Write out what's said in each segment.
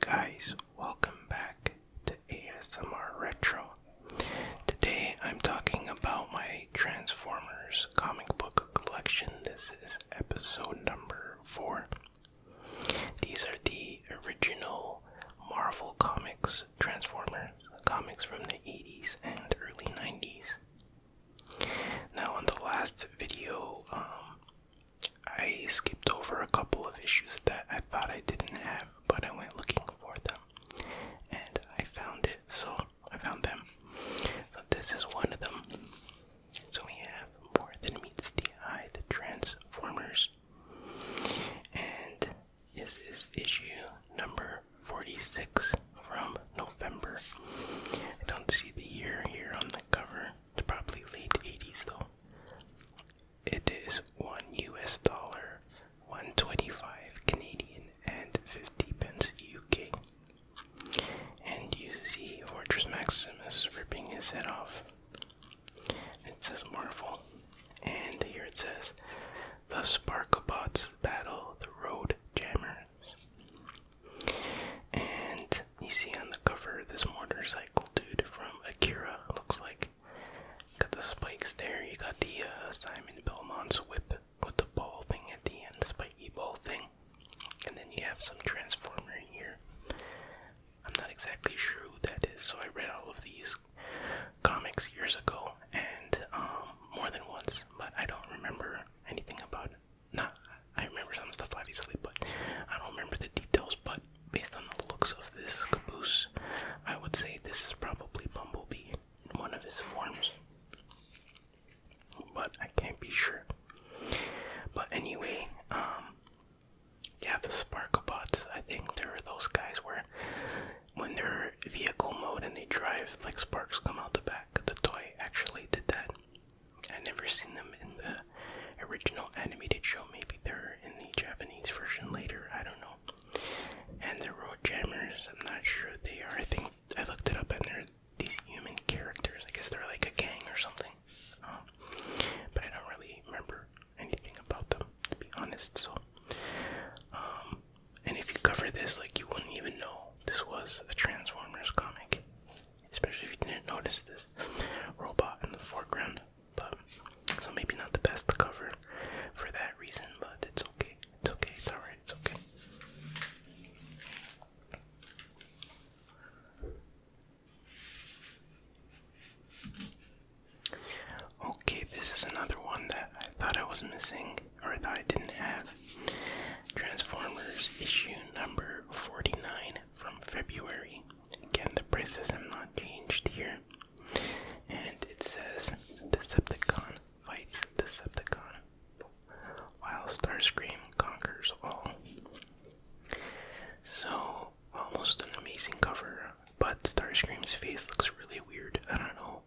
guys, welcome back to ASMR Retro. Today I'm talking about my Transformers comic book collection. This is episode number 4. These are the original Marvel Comics Transformers comics from the 80s and early 90s. Now on the last video, I skipped over a couple of issues that I thought I didn't have, but I went looking for them, and I found them. So this is one of them. So we have More Than Meets the Eye, the Transformers, and this is issue number 46 from November. I don't see the year here on the cover. It's probably late 80s though. It is $1 US, 125 Canadian, and 50 pence UK. And you see Fortress Maximus ripping his head off. It says Marvel, and here it says the Sparkobots battle the Road Jammers. And you see on the cover this motorcycle dude from Akira. Looks like got the spikes there. You got the Simon Belmont's whip with the ball thing at the end, spiky ball thing. And then you have some Transformer in here. I'm not exactly sure who that is, so I read all of these comics years ago, and more than once, but I don't remember anything about it. I remember some stuff obviously, but I don't remember the details. But based on the looks of this caboose, I would say this is probably Bumblebee in one of his forms, but I can't be sure. But anyway, yeah, the Sparkobots, I think there are those guys where when they're vehicle mode and they drive, like sparks come out the back. The toy actually did that. I never seen them in the original animated show. Maybe they're in the Japanese version later, I don't know. And the Road Jammers, I'm not sure who they are. I think I looked it up and they're these human characters. I guess they're like a gang or something. But I don't really remember anything about them, to be honest. So, and if you cover this, like, you wouldn't even know this was a Transformers comic, especially if you didn't notice this robot in the foreground. But so maybe not the best cover for that reason, but it's okay. It's okay. It's alright. It's okay. Okay, this is another one that I thought I was missing, or I thought I didn't have. Transformers issue number 49 from February. Again, the prices have not changed here. And it says Decepticon fights Decepticon while Starscream conquers all. So, almost an amazing cover, but Starscream's face looks really weird. I don't know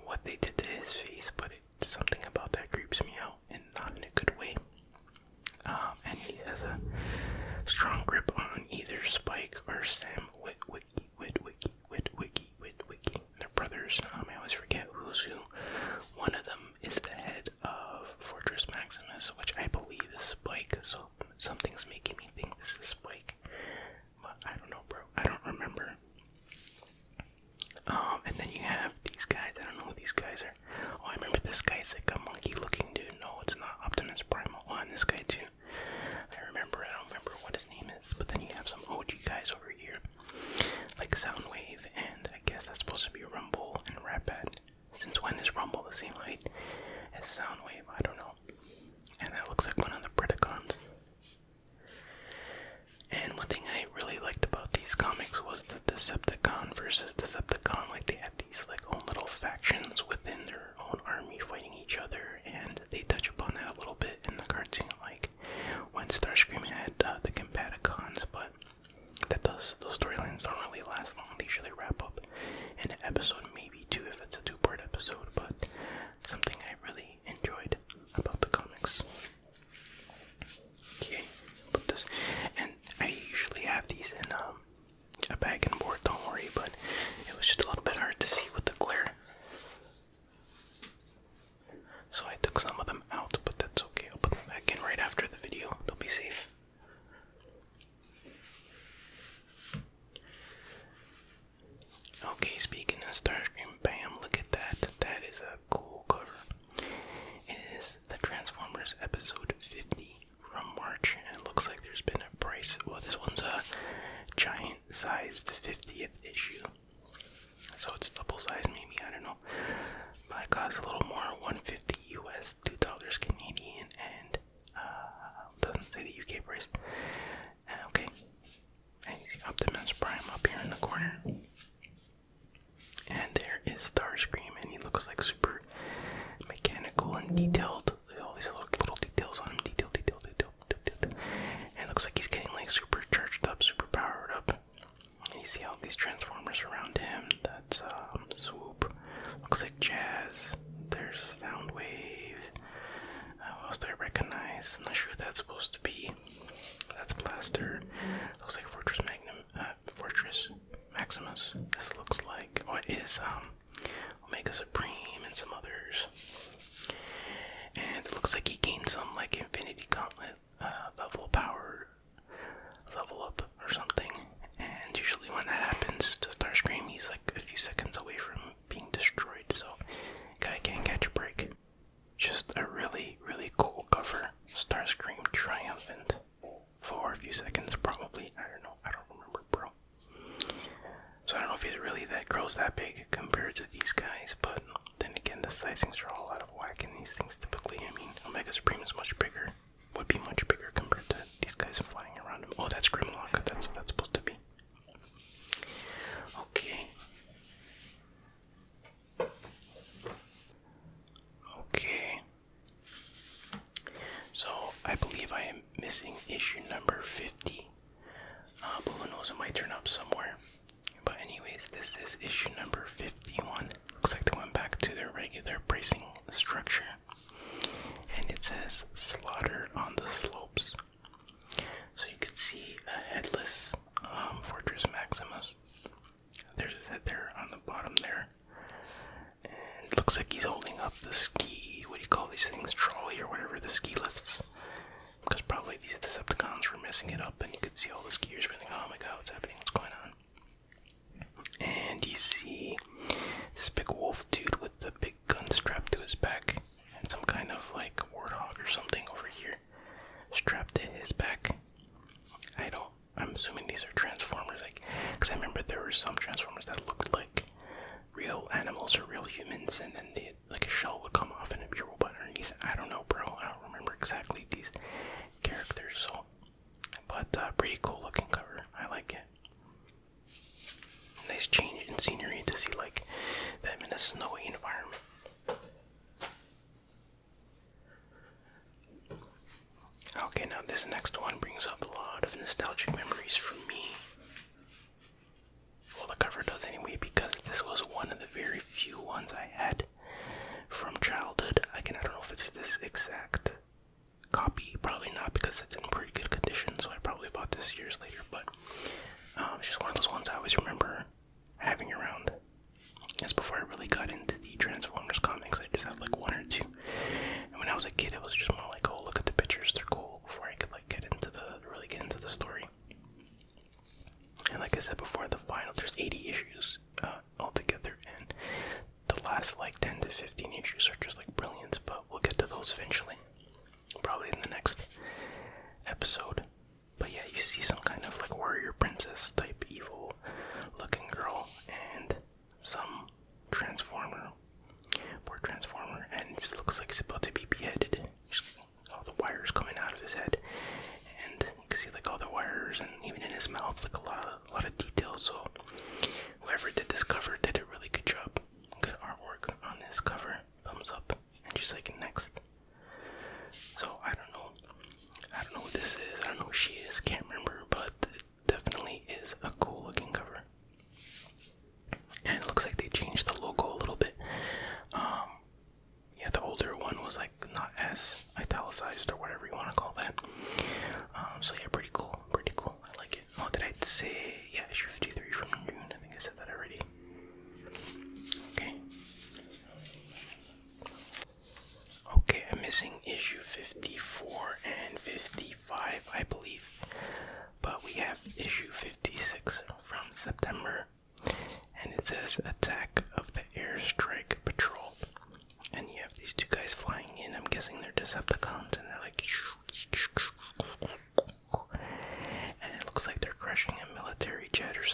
what they did to his face, but something about that creeps me out, and not in a good way. And he has a strong grip on either Spike or Sam Witwicky. They're brothers. I always forget who's who. One of them is the head of Fortress Maximus, which I believe is Spike, so something's making me think this is Spike. But I don't know, bro. I don't remember. And then you have these guys. I don't know who these guys are. Oh, I remember this guy's like a monkey-looking dude. No, it's not Optimus Prime. Oh, and this guy too. I don't remember what his name is. But then you have some OG guys over here, like Soundwave, and I guess that's supposed to be Rumble and Ratbat. Since when is Rumble the same height as Soundwave? I don't know. And that looks like one of the Predacons. And one thing I really liked about these comics was the Decepticon versus Decepticon. Like, they had these like own little factions within their own army fighting each other, and they touch upon that a little bit in the cartoon, like when Starscream had the Combaticons. But those storylines don't really last long. They usually wrap up in an episode, maybe two if it's a 2-part episode. But something I really enjoyed about the comics. Okay, put this, and I usually have these in a bag and board, don't worry, but it was just a little bit hard to see with the glare. So I took some of them out, but that's okay. I'll put them back in right after the video. They'll be safe. sized 50th issue. So it's double size maybe, I don't know. But it costs a little more, $150 US, $2 Canadian, and doesn't say the UK price. Okay. And you see Optimus Prime up here in the corner. And there is Starscream, and he looks like super mechanical and detailed. All these little details on him. Detail. And it looks like he's getting like super charged up, super powered up. And you see all these transformers around him. That's Swoop. Looks like Jazz. There's Soundwave. What else do I recognize? I'm not sure what that's supposed to be. That's Blaster. Looks like Fortress Maximus. This looks like, what is Omega Supreme and some others. And it looks like he gained some like Infinity Gauntlet level power, level up or something. And usually when that happens to Starscream, he's like a few seconds away from being destroyed. So guy can't catch a break. Just a really, really cool cover. Starscream triumphant for a few seconds, probably. I don't know. I don't remember, bro. So I don't know if he's really that grows that big compared to these guys, but then again, the sizings are all out of whack in these things typically. I mean, Omega Supreme is much bigger, would be much bigger compared to these guys flying around him. Oh, that's Grimlock. That's what that's supposed to be. Okay. Okay. So I believe I am missing issue number 50. But who knows, it might turn up somewhere. But anyways, this is issue number 51. Looks like they went back to their regular bracing structure. And it says Slaughter on the Slopes. So you could see a headless Fortress Maximus. There's his head there on the bottom there. And it looks like he's holding up the ski, what do you call these things, trolley or whatever, the ski lifts. Because probably these Decepticons were messing it up, and you could see all the skiers being like, oh my god, what's happening, what's going on? And you see this big wolf dude with the big gun strapped to his back, and some kind of like warthog or something over here strapped to his back. I'm assuming these are Transformers, like, because I remember there were some Transformers that looked like real animals or real humans, and then like a shell would come off and it'd be a robot underneath. I don't know, bro. I don't remember exactly these characters, so, but pretty cool looking cover. I like it. Nice change in scenery to see like them in a snowy environment. Okay, now this next one brings up a lot of nostalgic memories for me. Well, the cover does anyway, because this was one of the very few ones I had from childhood. Again, I don't know if it's this exact copy, probably not, because it's in pretty good condition, so I probably bought this years later, but it's just one of those ones I always remember having around. It's before I really got into the Transformers comics. I just had like one or two, and when I was a kid, it was just more like, oh, look at the pictures, they're cool, before I could like really get into the story. And like I said before, the final, there's 80 issues altogether, and the last like 10 to 15 issues are just like brilliant, but we'll get to those eventually, probably in the next episode. But yeah, you see some kind of like warrior princess type evil looking girl, and some poor transformer, and it just looks like he's about to be beheaded. Just all the wires coming out of his head, and you can see like all the wires, and even in his mouth, like a lot of detail. So whoever did this cover did a really good job. Good artwork on this cover. Thumbs up. And she's like next. So I don't know who this is. I don't know who she is. Can't remember, but it definitely is a cool looking cover. And it looks like they changed the logo a little bit. Yeah, the older one was like not as italicized or whatever you want to call that. So yeah, pretty cool. I like it. Oh, did I say, yeah, issue 53 from June? I think I said that already. Okay, I'm missing issue 54 and 55, I believe. But we have issue 56 from September. And it says Attack of the Airstrike Patrol. And you have these two guys flying in. I'm guessing they're Decepticons, and they're like, and it looks like they're crushing a military jet or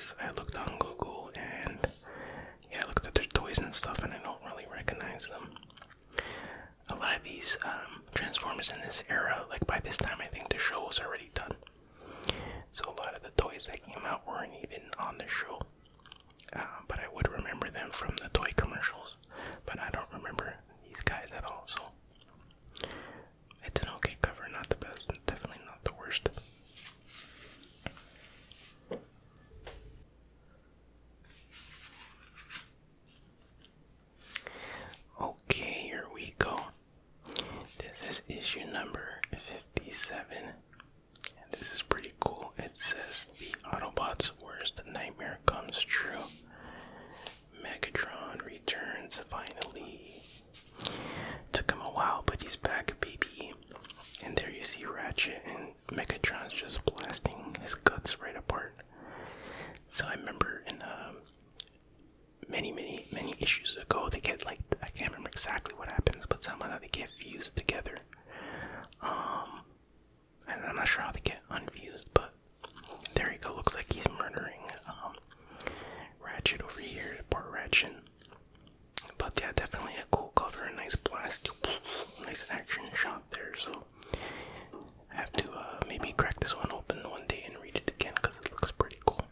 because I looked on Google and yeah, I looked at their toys and stuff and I don't really recognize them. A lot of these Transformers in this era, like by this time I think the show was already done. So a lot of the toys that came out weren't even on the show. But I would remember them from the toy commercials. But I don't remember these guys at all, so it's an okay cover, not the best, definitely not the worst. Okay, here we go. This is issue number 57. And this is pretty cool. It says the Autobots' worst nightmare comes true. Megatron returns finally. Took him a while, but he's back, baby. And there you see Ratchet and Megatron's just blasting his guts right apart. So I remember in many issues ago, they get like, I can't remember exactly what happens, but somehow they get fused together. And I'm not sure how they get unfused, but there you go. Looks like he's murdering Ratchet over here, poor Ratchet. But yeah, definitely a cool cover, a nice blast, nice action shot there. So I have to maybe crack this one open one day and read it again because it looks pretty cool.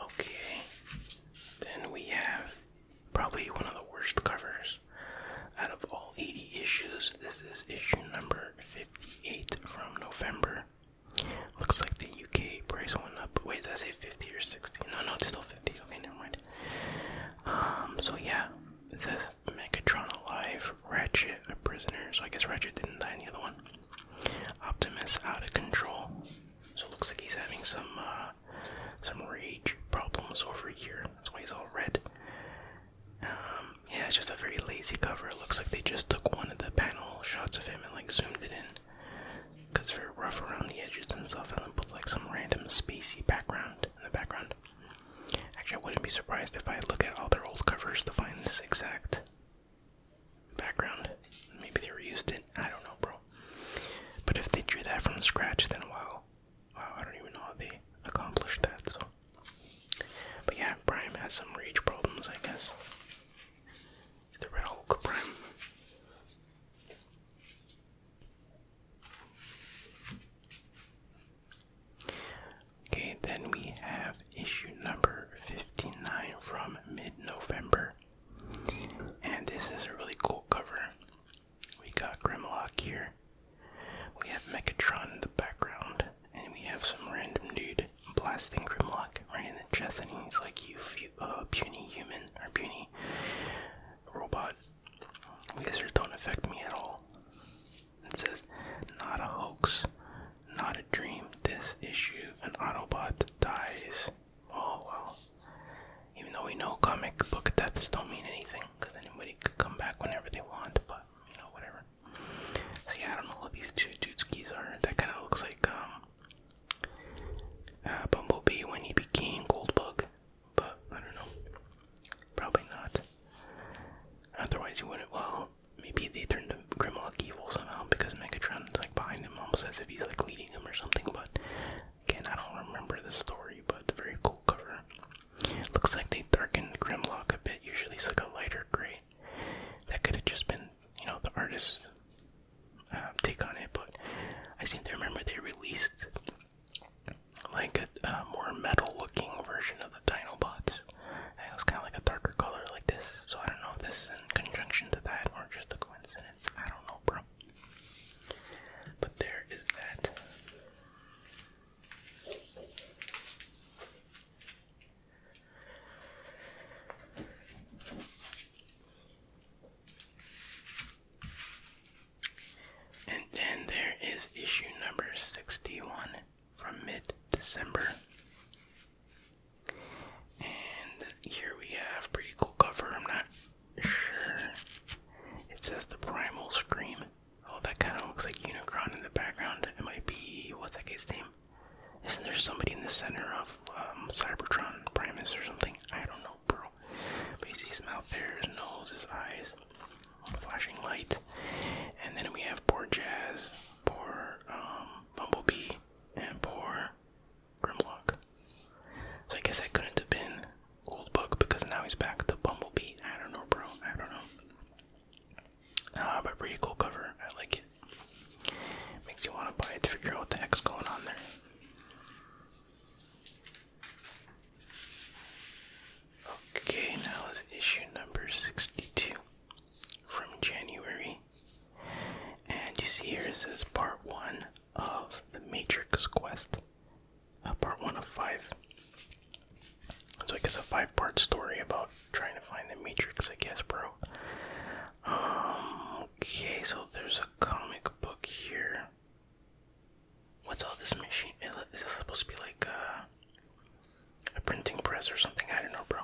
Okay, then we have probably one of the worst covers out of all 80 issues. This is issue number 58 from November. Looks like the UK price went up. Wait, does that say 50 or 60? No, it's still 50. Okay, never mind. So yeah, it says Megatron alive, Ratchet a prisoner. So I guess Ratchet didn't die in the other one. Optimus out of control. So it looks like he's having some rage problems over here. That's why he's all red. Yeah, it's just a very lazy cover. It looks like they just took one of the panel shots of him and like zoomed it in, because it's very rough around the edges and stuff, and then put like some random spacey background in the background. Actually, I wouldn't be surprised if I look at all their old covers to find this exact background. Maybe they reused it. I don't know, bro. But if they drew that from scratch, then wow, I don't even know how they accomplished that. So, but yeah, Prime has some rage problems, I guess. The Red Hulk Prime. Okay, then we have issue number 59 from mid-November. And this is a really cool cover. We got Grimlock here. We have Megatron in the background. And we have some random dude blasting Grimlock right in the chest. And he's like, you puny human, or puny robot. Lasers don't affect me at all. It says, not a hoax, not a dream. This issue, an Autobot dies. Oh well. Even though we know comic book deaths don't mean anything, because anybody could come back whenever they want, but you know, whatever. So yeah, I don't know what these two dudes' keys are. That kind of looks like Bumblebee when he became Goldbug, but I don't know. Probably not. Otherwise he wouldn't. Well, maybe they turned Grimlock evil somehow because Megatron's like behind him, almost as if he's like leading him or something. But again, I don't remember the story. But very cool cover. Looks like they darkened Grimlock a bit. Usually it's like a lighter gray. That could have just been, you know, the artist's take on it. But I seem to remember they released like a more metal-looking version of the Dinobots. And it was kind of like a darker color like this. So I don't know if this is in conjunction to that or just a coincidence. I don't know, bro. But there is that. And then there is issue number 61 from mid-December. And here we have pretty cool cover. I'm not sure. It says the Primal Scream. Oh, that kind of looks like Unicron in the background. It might be, what's that guy's name? Isn't there somebody in the center of Cybertron Primus or something? I don't know, bro. But you see his mouth there, his nose, his eyes, flashing light. And then we have poor here it says part 1 of the Matrix quest. Part 1 of 5. So I guess a 5-part story about trying to find the Matrix, I guess, bro. Okay, so there's a comic book here. What's all this machine? Is this supposed to be like a printing press or something? I don't know, bro.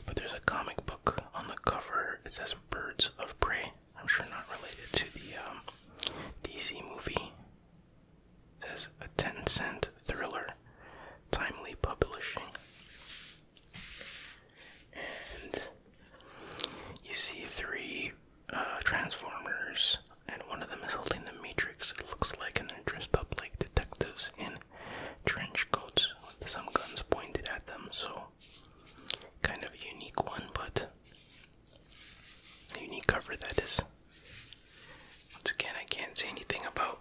But there's a comic book on the cover. It says Birds of Prey. I'm sure not related to the DC movie. It says a 10-cent thriller, timely publishing. And you see 3 Transformers, and one of them is holding the Matrix. It looks like, and they're dressed up like detectives in trench coats with some guns pointed at them. So, kind of a unique one, but a unique cover that is. Once again, I can't say anything about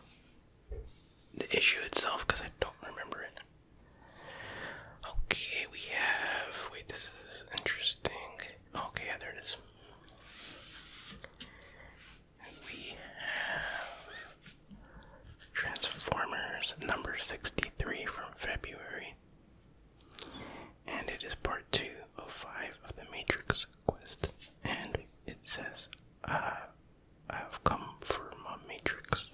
the issue itself because I don't remember it. Okay, we have. Wait, this is interesting. Okay, yeah, there it is. We have Transformers number 63 from February. And it is part 2 of 5 of the Matrix quest. And it says, I've come for my Matrix.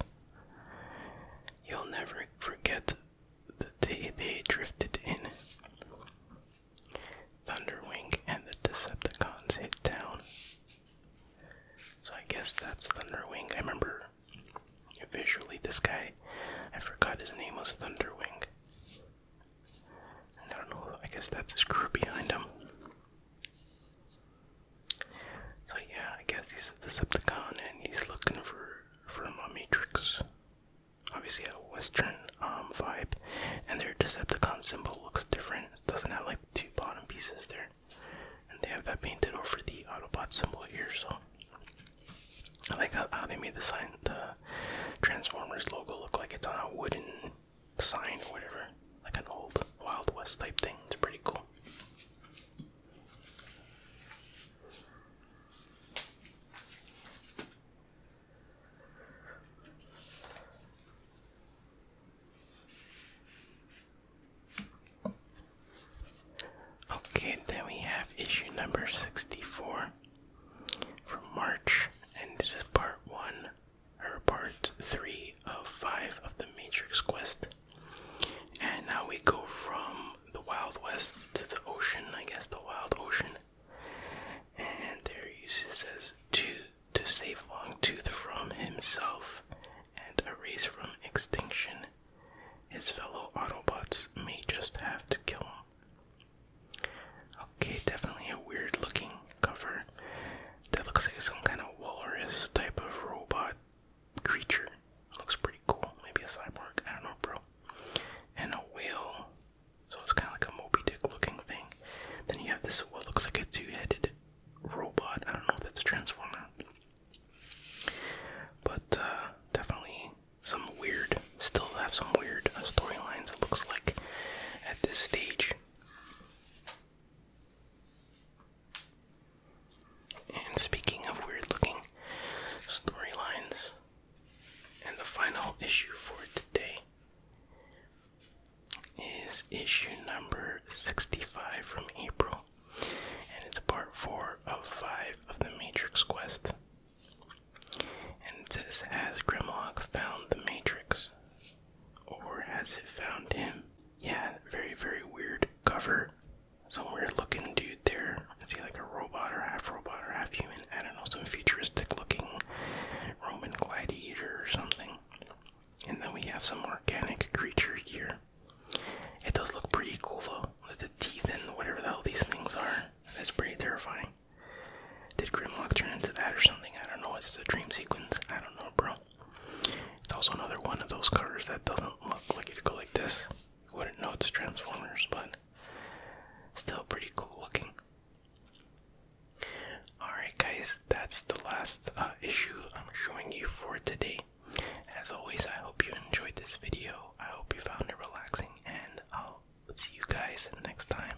You'll never forget the day they drifted in. Thunderwing and the Decepticons hit town. So I guess that's Thunderwing. I remember visually this guy, I forgot his name was Thunderwing. I don't know, I guess that's his crew behind him. So yeah, I guess he's a Decepticon and he's looking for my Matrix. Obviously a Western vibe, and their Decepticon symbol looks different. It doesn't have like 2 bottom pieces there, and they have that painted over the Autobot symbol here. So I like how they made the sign, the Transformers logo, look like it's on a wooden sign or whatever, like an old Wild West type thing. It's pretty cool. Okay, then we have issue number 64 from March, and this is part 1, or part 3 of 5 of the Matrix quest. And now we go from the Wild West to the ocean, I guess the Wild Ocean. And there it says, to save Longtooth from himself and erase from extinction, his fellow Autobots may just have to kill him. Okay, definitely a weird looking cover. That looks like some kind of walrus type of robot creature. Looks pretty cool. Maybe a cyborg. I don't know, bro. And a whale. So it's kind of like a Moby Dick looking thing. Then you have this, what looks like a 2-headed robot. I don't know if that's a Transformer. But definitely some weird, still have some weird storylines, it looks like, at this stage. And speaking of weird looking storylines, and the final issue for today is issue number 65 from April, and it's part 4 of 5 of the Matrix quest. And it says, has Grimlock found the Matrix? Or has it found him? Yeah, very, very weird cover. Some weird looking dude there. Is he like a robot or half human? I don't know, some futuristic looking Roman gladiator or something. And then we have some organic creature here. It does look pretty cool though, with the teeth and whatever the hell these things are. That's pretty terrifying. Did Grimlock turn into that or something? I don't know, is this a dream sequence? I don't know, bro. It's also another one of those covers that doesn't look like, if you go like this, you wouldn't know it's Transformers, but still pretty cool looking. Alright guys, that's the last issue I'm showing you for today. As always, I hope you enjoyed this video. I hope you found it relaxing, and I'll see you guys next time.